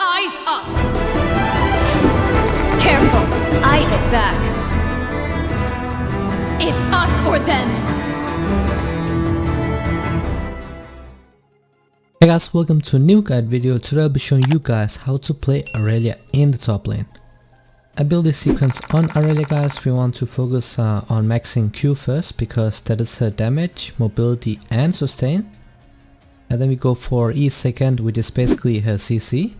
Eyes up! Careful, I hit back. It's us or them. Hey guys, welcome to a new guide video. Today I'll be showing you guys how to play Irelia in the top lane. I built this sequence on Irelia, guys. We want to focus on maxing Q first because that is her damage, mobility and sustain. And then we go for E second, which is basically her CC.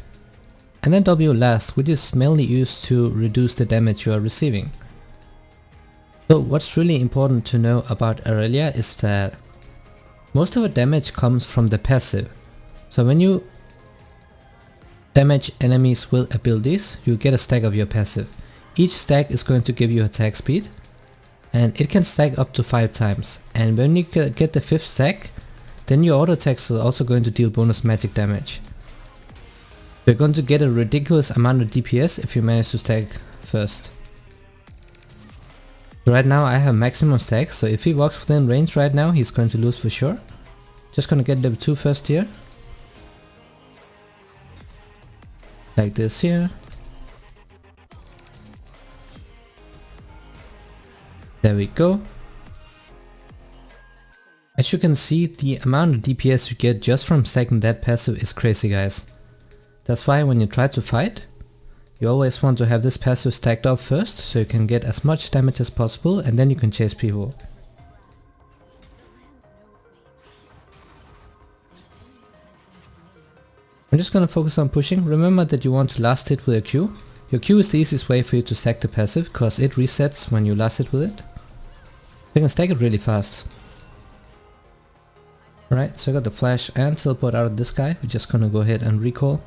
And then W last, which is mainly used to reduce the damage you are receiving. So what's really important to know about Irelia is that most of her damage comes from the passive. So when you damage enemies with abilities, you get a stack of your passive. Each stack is going to give you attack speed, and it can stack up to 5 times. And when you get the 5th stack, then your auto attacks are also going to deal bonus magic damage. You're going to get a ridiculous amount of DPS if you manage to stack first. Right now I have maximum stacks, so if he walks within range right now, he's going to lose for sure. Just gonna get level 2 first here. Like this here. There we go. As you can see, the amount of DPS you get just from stacking that passive is crazy, guys. That's why when you try to fight, you always want to have this passive stacked up first, so you can get as much damage as possible and then you can chase people. I'm just gonna focus on pushing. Remember that you want to last hit with a Q. Your Q is the easiest way for you to stack the passive, because it resets when you last hit with it. You can stack it really fast. Alright, so I got the flash and teleport out of this guy. We're just gonna go ahead and recall.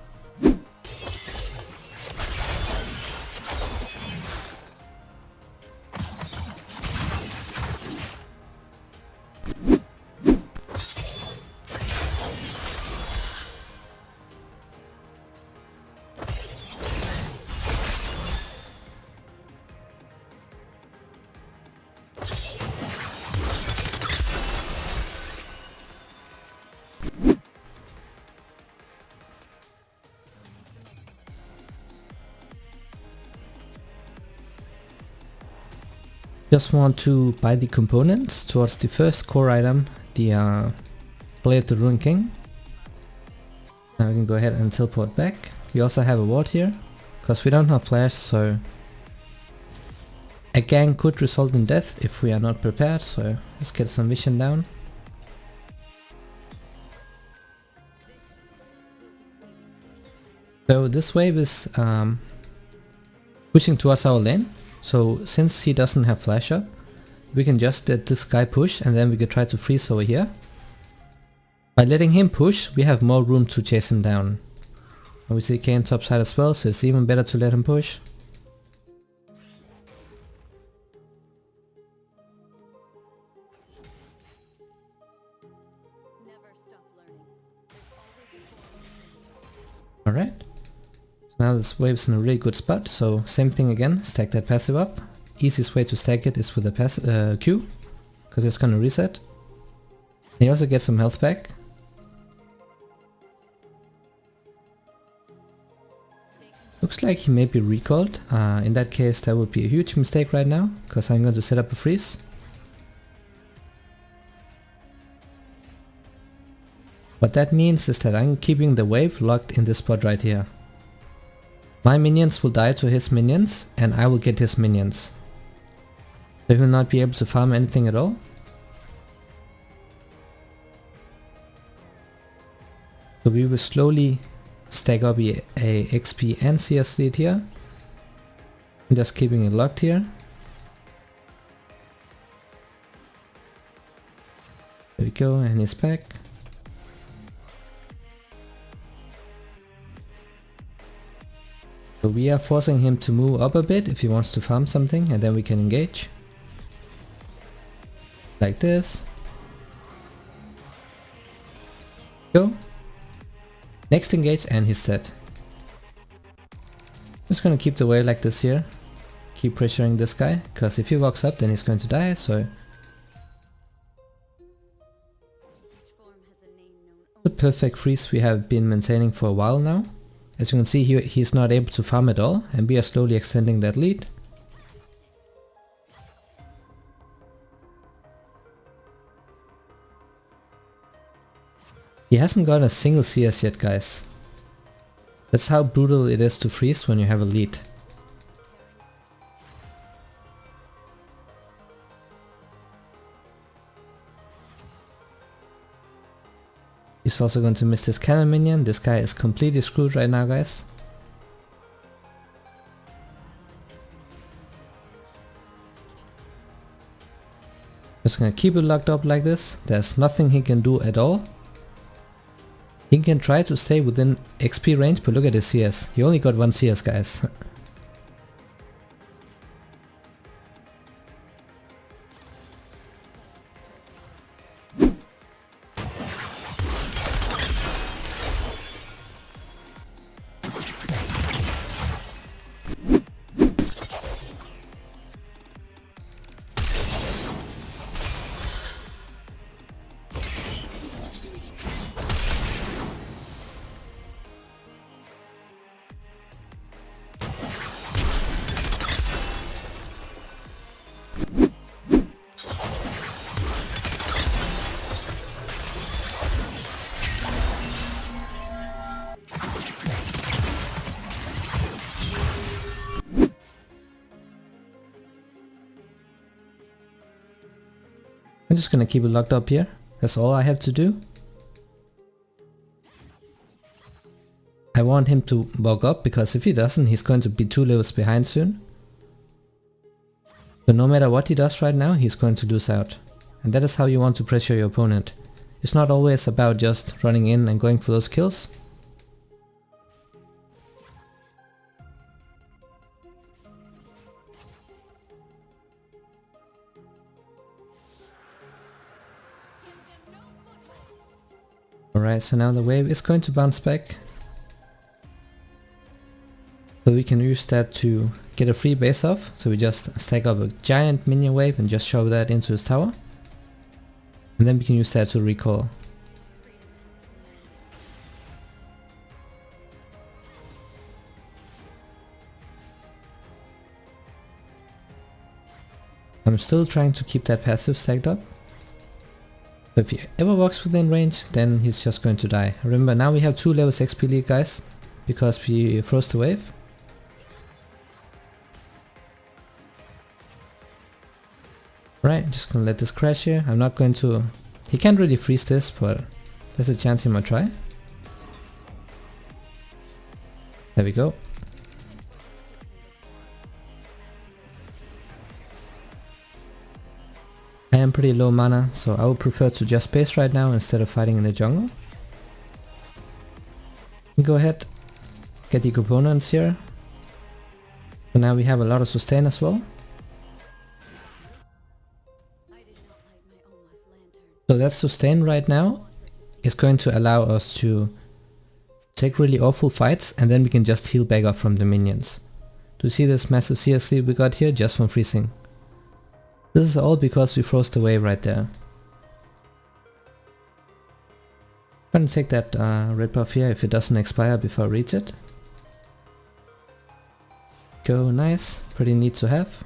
Just want to buy the components towards the first core item, the Blade of the Rune King. Now we can go ahead and teleport back. We also have a ward here, because we don't have flash, so a gang could result in death if we are not prepared, so let's get some vision down. So this wave is pushing towards our lane. So since he doesn't have flash up, we can just let this guy push and then we could try to freeze over here. By letting him push, we have more room to chase him down. And we see Kayn topside as well, so it's even better to let him push. Alright. Now this wave's in a really good spot, so same thing again, stack that passive up. Easiest way to stack it is with a Q, because it's gonna reset. And you also get some health back. Looks like he may be recalled. In that case that would be a huge mistake right now, because I'm going to set up a freeze. What that means is that I'm keeping the wave locked in this spot right here. My minions will die to his minions, and I will get his minions. So he will not be able to farm anything at all. So we will slowly stack up a XP and CS lead here. I'm just keeping it locked here. There we go, and he's back. So we are forcing him to move up a bit if he wants to farm something, and then we can engage. Like this. Go. Next engage and he's dead. Just gonna keep the wave like this here. Keep pressuring this guy, because if he walks up then he's going to die, so the perfect freeze we have been maintaining for a while now. As you can see, he's not able to farm at all, and we are slowly extending that lead. He hasn't got a single CS yet, guys. That's how brutal it is to freeze when you have a lead. He's also going to miss this cannon minion. This guy is completely screwed right now, guys. Just gonna keep it locked up like this. There's nothing he can do at all. He can try to stay within XP range, but look at his CS. He only got 1 CS, guys. I'm just gonna keep it locked up here. That's all I have to do. I want him to bulk up, because if he doesn't, he's going to be 2 levels behind soon. So no matter what he does right now, he's going to lose out. And that is how you want to pressure your opponent. It's not always about just running in and going for those kills. Alright, so now the wave is going to bounce back. So we can use that to get a free base off. So we just stack up a giant minion wave and just shove that into his tower. And then we can use that to recall. I'm still trying to keep that passive stacked up. So if he ever walks within range, then he's just going to die. Remember, now we have 2 levels XP lead, guys, because we froze the wave. Right, just gonna let this crash here. I'm not going to... He can't really freeze this, but there's a chance he might try. There we go. I am pretty low mana, so I would prefer to just base right now instead of fighting in the jungle. Go ahead, get the components here. So now we have a lot of sustain as well. So that sustain right now is going to allow us to take really awful fights, and then we can just heal back up from the minions. To see this massive CS lead we got here just from freezing. This is all because we froze the wave right there. I'm gonna take that red buff here if it doesn't expire before I reach it. Go, nice, pretty neat to have.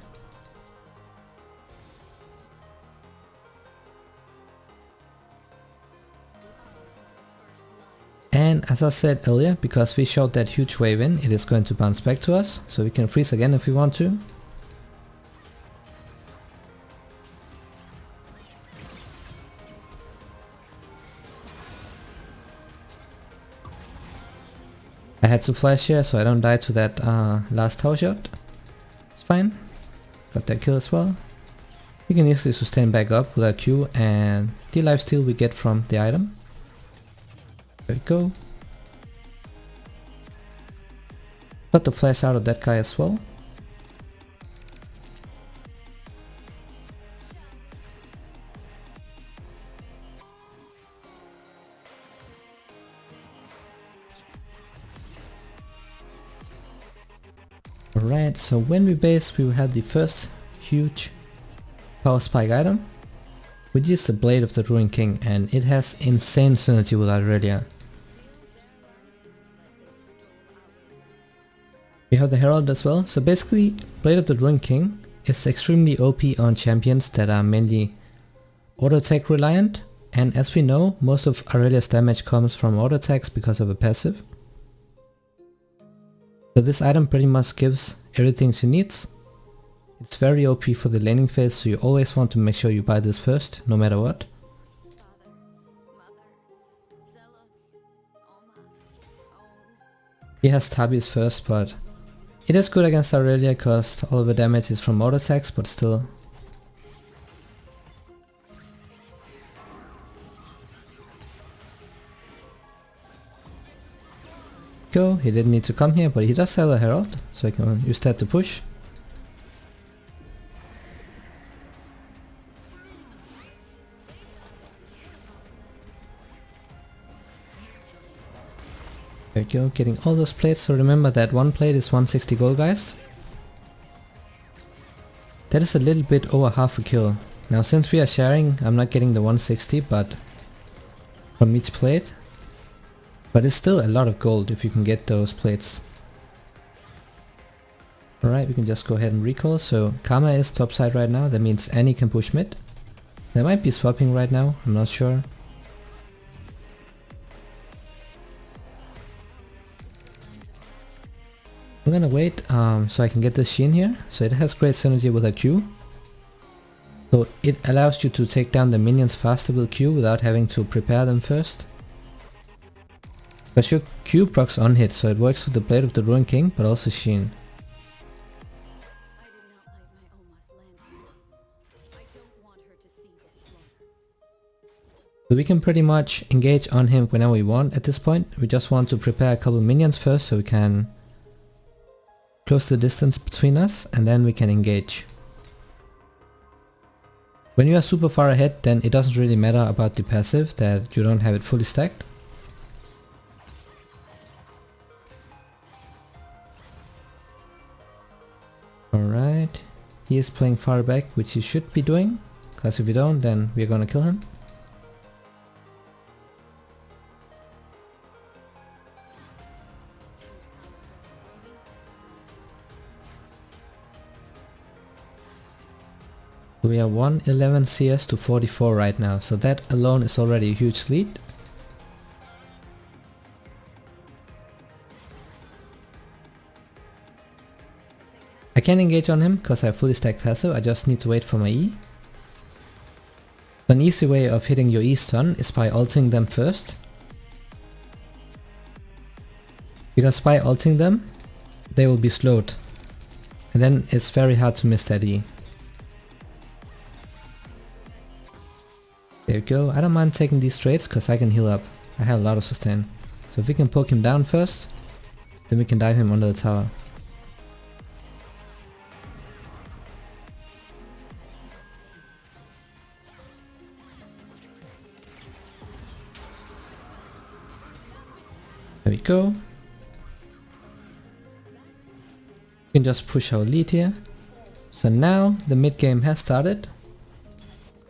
And as I said earlier, because we showed that huge wave in, it is going to bounce back to us, so we can freeze again if we want to. I had to flash here so I don't die to that last tower shot. It's fine. Got that kill as well. We can easily sustain back up with our Q and the lifesteal we get from the item. There we go. Got the flash out of that guy as well. Alright, so when we base, we will have the first huge power spike item, which is the Blade of the Ruined King, and it has insane synergy with Irelia. We have the Herald as well. So basically, Blade of the Ruined King is extremely OP on champions that are mainly auto attack reliant. And as we know, most of Irelia's damage comes from auto attacks because of a passive. So this item pretty much gives everything she needs. It's very OP for the laning phase, so you always want to make sure you buy this first, no matter what. He has Tabis first, but it is good against Irelia because all of the damage is from auto attacks, but still. Go, he didn't need to come here, but he does sell a Herald, so I can use that to push. There we go, getting all those plates, so remember that one plate is 160 gold, guys. That is a little bit over half a kill. Now since we are sharing, I'm not getting the 160, but from each plate. But it's still a lot of gold if you can get those plates. Alright, we can just go ahead and recall. So Karma is top side right now, that means Annie can push mid. They might be swapping right now, I'm not sure. I'm gonna wait so I can get this Sheen here. So it has great synergy with a Q. So it allows you to take down the minions faster with Q without having to prepare them first. Because your Q procs on hit, so it works with the Blade of the Ruined King, but also Sheen. So we can pretty much engage on him whenever we want at this point. We just want to prepare a couple minions first so we can close the distance between us and then we can engage. When you are super far ahead, then it doesn't really matter about the passive that you don't have it fully stacked. Alright, he is playing far back, which he should be doing, because if we don't, then we're gonna kill him. We are 111 CS to 44 right now, so that alone is already a huge lead. I can engage on him because I have fully stacked passive, I just need to wait for my E. An easy way of hitting your E stun is by ulting them first. Because by ulting them, they will be slowed. And then it's very hard to miss that E. There we go, I don't mind taking these trades because I can heal up. I have a lot of sustain. So if we can poke him down first, then we can dive him under the tower. There we go. We can just push our lead here. So now the mid game has started.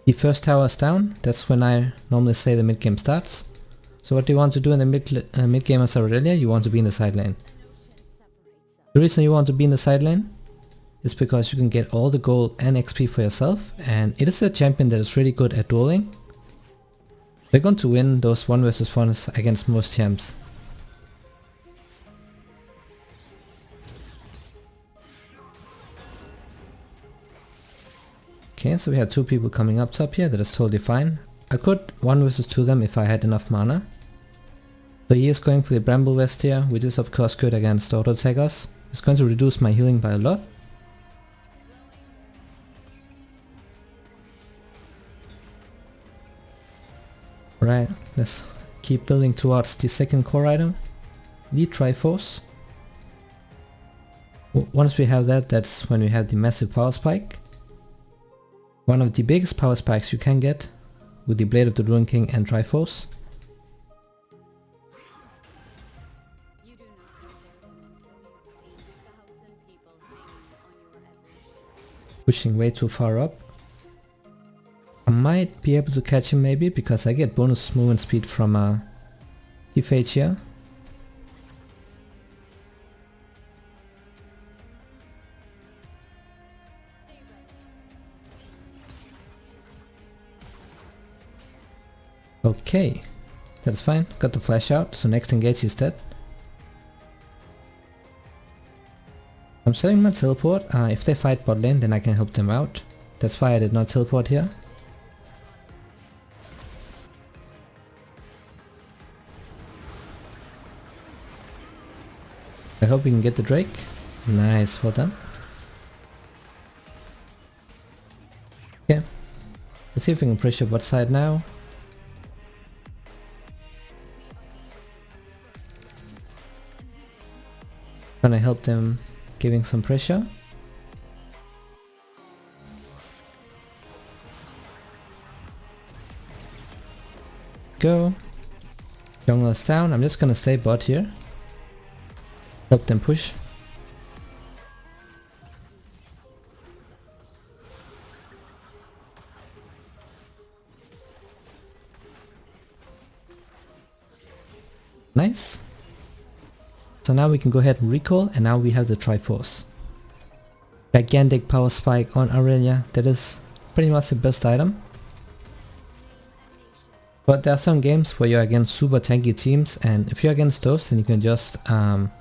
The first tower is down, that's when I normally say the mid game starts. So what do you want to do in the mid game as Irelia? You want to be in the side lane. The reason you want to be in the side lane is because you can get all the gold and XP for yourself, and it is a champion that is really good at dueling. They're going to win those 1 versus 1s against most champs. Okay, so we have 2 people coming up top here, that is totally fine. I could 1 versus 2 them if I had enough mana. So he is going for the Bramble Vest here, which is of course good against auto attackers. It's going to reduce my healing by a lot. Right, let's keep building towards the second core item, the Triforce. Once we have that, that's when we have the massive power spike. One of the biggest power spikes you can get with the Blade of the Ruined King and Triforce. Pushing way too far up. I might be able to catch him maybe, because I get bonus movement speed from the Phage here. Okay, that's fine. Got the flash out, so next engage is dead. I'm saving my teleport. If they fight bot lane, then I can help them out. That's why I did not teleport here. I hope we can get the Drake. Nice, well done. Okay, let's see if we can pressure bot side now. Gonna help them giving some pressure. Go. Jungle is down. I'm just gonna stay bot here. Help them push. Nice. So now we can go ahead and recall, and now we have the Triforce. Gigantic power spike on Irelia. That is pretty much the best item. But there are some games where you're against super tanky teams, and if you're against those, then you can just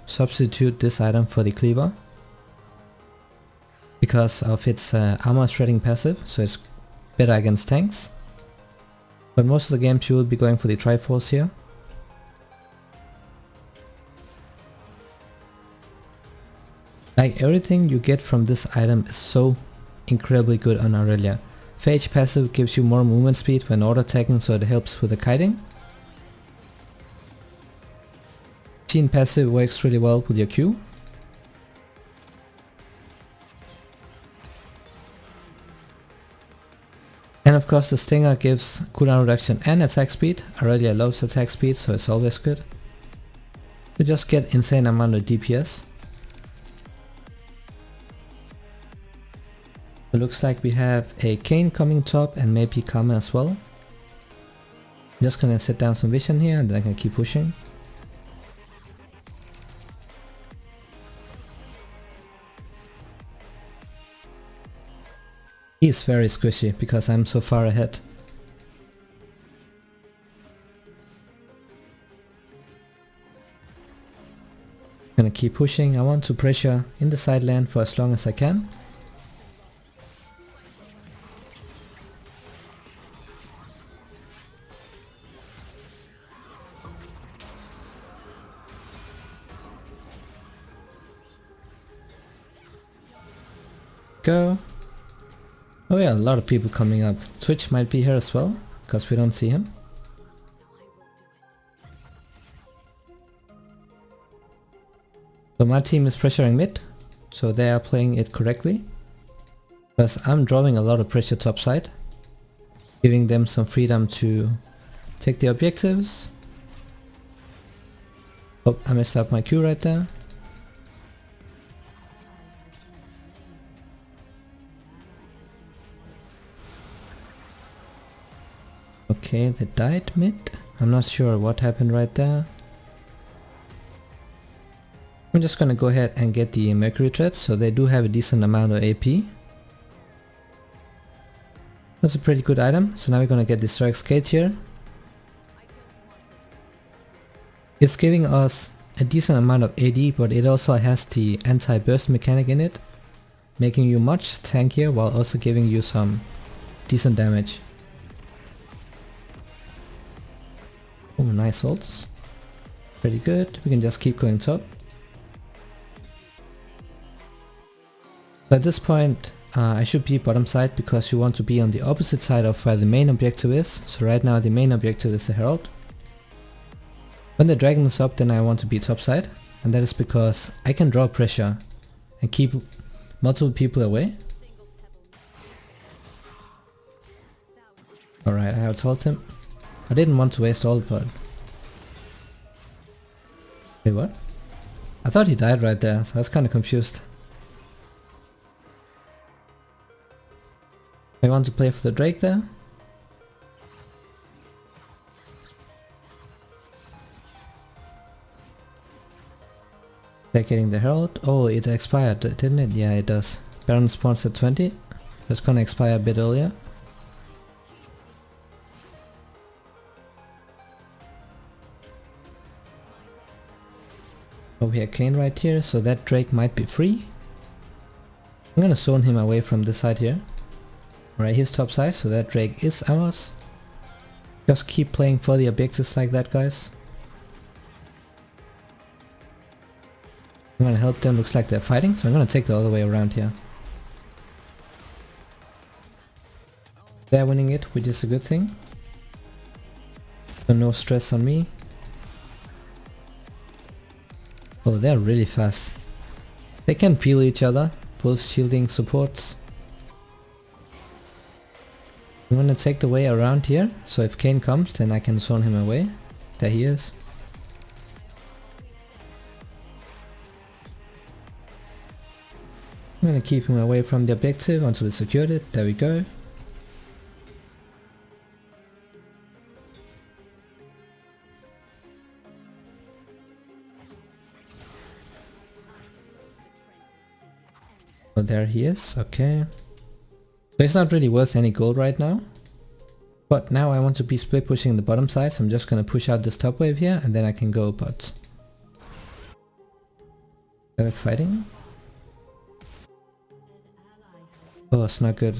substitute this item for the cleaver. Because of its armor shredding passive, so it's better against tanks. But most of the games you will be going for the Triforce here. Like, everything you get from this item is so incredibly good on Irelia. Phage passive gives you more movement speed when auto attacking, so it helps with the kiting. Chain passive works really well with your Q. And of course the Stinger gives cooldown reduction and attack speed. Irelia loves attack speed, so it's always good. You just get insane amount of DPS. It looks like we have a Kayn coming top and maybe Karma as well. I'm just gonna set down some vision here and then I can keep pushing. He's very squishy because I'm so far ahead. Gonna keep pushing. I want to pressure in the side lane for as long as I can. Go. Oh yeah, a lot of people coming up. Twitch might be here as well, because we don't see him. So my team is pressuring mid, so they are playing it correctly. Because I'm drawing a lot of pressure topside, giving them some freedom to take the objectives. Oh, I messed up my Q right there. Okay, they died mid. I'm not sure what happened right there. I'm just gonna go ahead and get the Mercury Treads, so they do have a decent amount of AP. That's a pretty good item, so now we're gonna get the Strike Skate here. It's giving us a decent amount of AD, but it also has the anti-burst mechanic in it, making you much tankier while also giving you some decent damage. Oh, nice ults. Pretty good. We can just keep going top. But at this point, I should be bottom side because you want to be on the opposite side of where the main objective is. So right now the main objective is the Herald. When the dragon is up, then I want to be top side, and that is because I can draw pressure and keep multiple people away. Alright, I outsold him. I didn't want to waste all, but... Wait, what? I thought he died right there, so I was kinda confused. I want to play for the Drake there. They're getting the Herald. Oh, it expired, didn't it? Yeah, it does. Baron spawns at 20. That's gonna expire a bit earlier. Oh, we have Kane right here, so that Drake might be free. I'm gonna zone him away from this side here. Alright, here's top side, so that Drake is ours. Just keep playing for the objectives like that, guys. I'm gonna help them, looks like they're fighting, so I'm gonna take the other way around here. They're winning it, which is a good thing. So no stress on me. Oh, they're really fast. They can peel each other, both shielding supports. I'm gonna take the way around here, so if Kane comes then I can zone him away. There he is. I'm gonna keep him away from the objective until we secured it. There we go. Oh, there he is, okay. So it's not really worth any gold right now. But now I want to be split pushing the bottom side, so I'm just gonna push out this top wave here and then I can go bots. They're fighting. Oh, it's not good.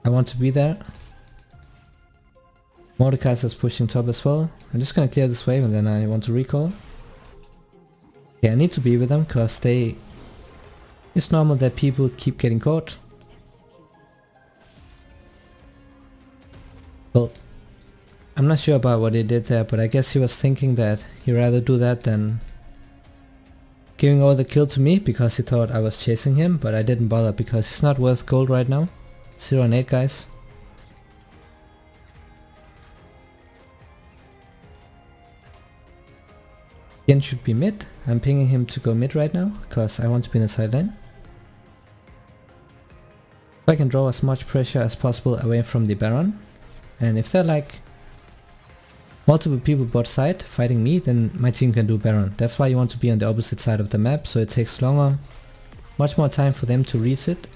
I want to be there. Mordekaiser's pushing top as well. I'm just gonna clear this wave and then I want to recall. Yeah, I need to be with them because it's normal that people keep getting caught. Well, I'm not sure about what he did there, but I guess he was thinking that he'd rather do that than giving all the kill to me because he thought I was chasing him, but I didn't bother because it's not worth gold right now. 0 and 8, guys. Yen should be mid. I'm pinging him to go mid right now because I want to be in the side lane. So I can draw as much pressure as possible away from the Baron. And if they're like multiple people bot side fighting me, then my team can do Baron. That's why you want to be on the opposite side of the map, so it takes longer, much more time for them to reset.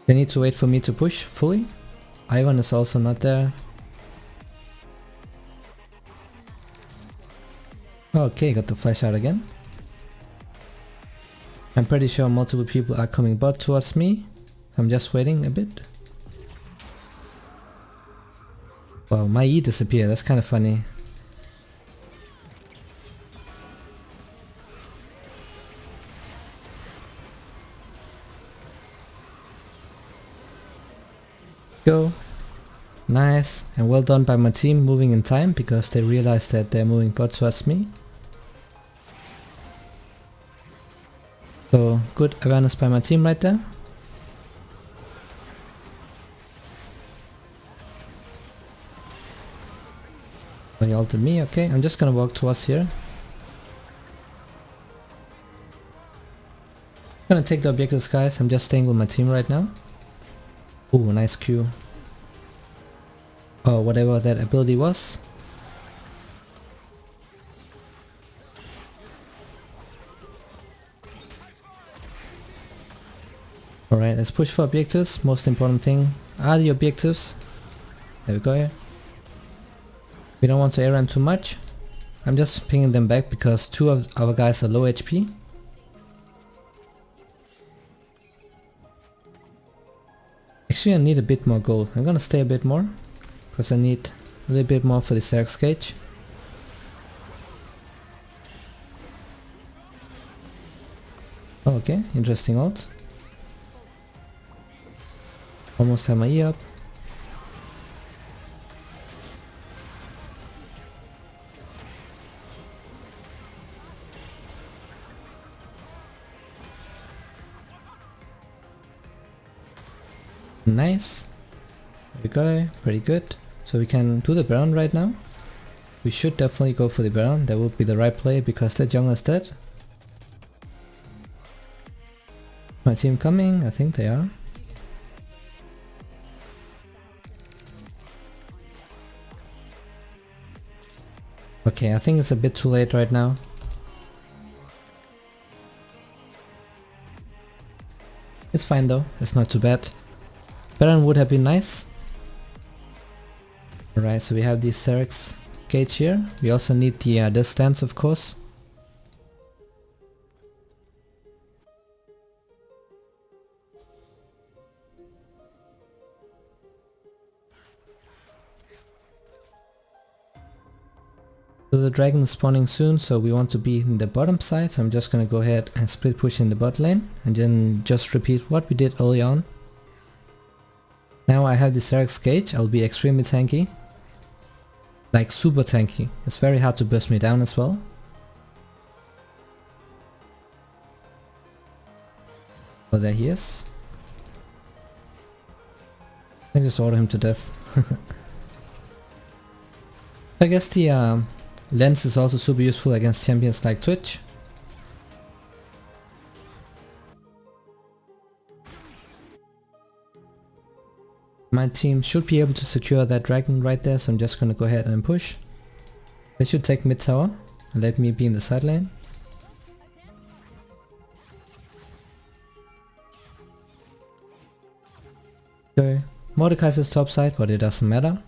They need to wait for me to push fully. Ivan is also not there. Okay, got the flash out again. I'm pretty sure multiple people are coming bot towards me. I'm just waiting a bit. Wow, my E disappeared, that's kind of funny. Go. Nice, and well done by my team moving in time because they realized that they're moving bot towards me. So good awareness by my team right there. Oh, he ulted me, okay, I'm just gonna walk towards here. I'm gonna take the objectives, guys, I'm just staying with my team right now. Ooh, nice Q. Or whatever that ability was. Alright, let's push for objectives. Most important thing are the objectives. There we go. We don't want to ARAM too much. I'm just pinging them back because 2 of our guys are low HP. Actually, I need a bit more gold. I'm gonna stay a bit more because I need a little bit more for the Zerg's cage. Oh, okay, interesting ult. Almost have my E up. Nice. There we go, pretty good. So we can do the Baron right now. We should definitely go for the Baron, that would be the right play because that jungle is dead. My team coming, I think they are. Okay, I think it's a bit too late right now. It's fine though, it's not too bad. Baron would have been nice. Alright, so we have the Xerax gauge here. We also need the distance, of course. So the dragon is spawning soon, so we want to be in the bottom side. So I'm just gonna go ahead and split push in the bot lane and then just repeat what we did early on. Now I have the Xerax gauge, I'll be extremely tanky. Like super tanky. It's very hard to burst me down as well. Oh, there he is. I just order him to death. I guess the lens is also super useful against champions like Twitch. My team should be able to secure that dragon right there, so I'm just gonna go ahead and push. They should take mid tower and let me be in the side lane. Okay, Mordekaiser's top side, but it doesn't matter.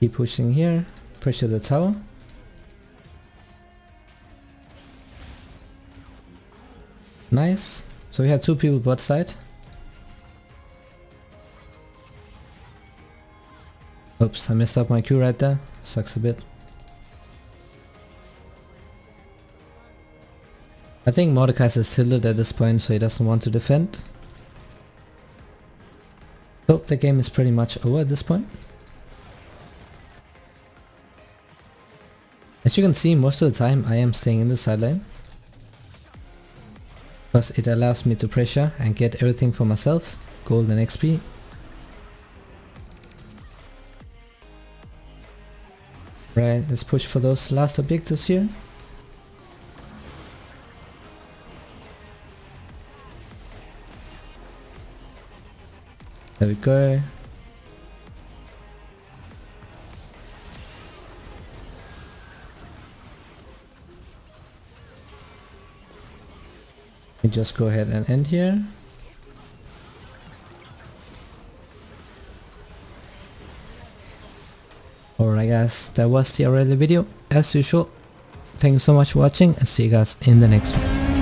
Keep pushing here, pressure the tower. Nice. So we have two people bot side. Oops, I messed up my Q right there. Sucks a bit. I think Mordekaiser is tilted at this point, so he doesn't want to defend. So the game is pretty much over at this point. As you can see, most of the time I am staying in the side lane, because it allows me to pressure and get everything for myself, gold and XP. Right, let's push for those last objectives here. There we go. We just go ahead and end here. Alright guys, that was the Irelia video as usual. Thank you so much for watching and see you guys in the next one.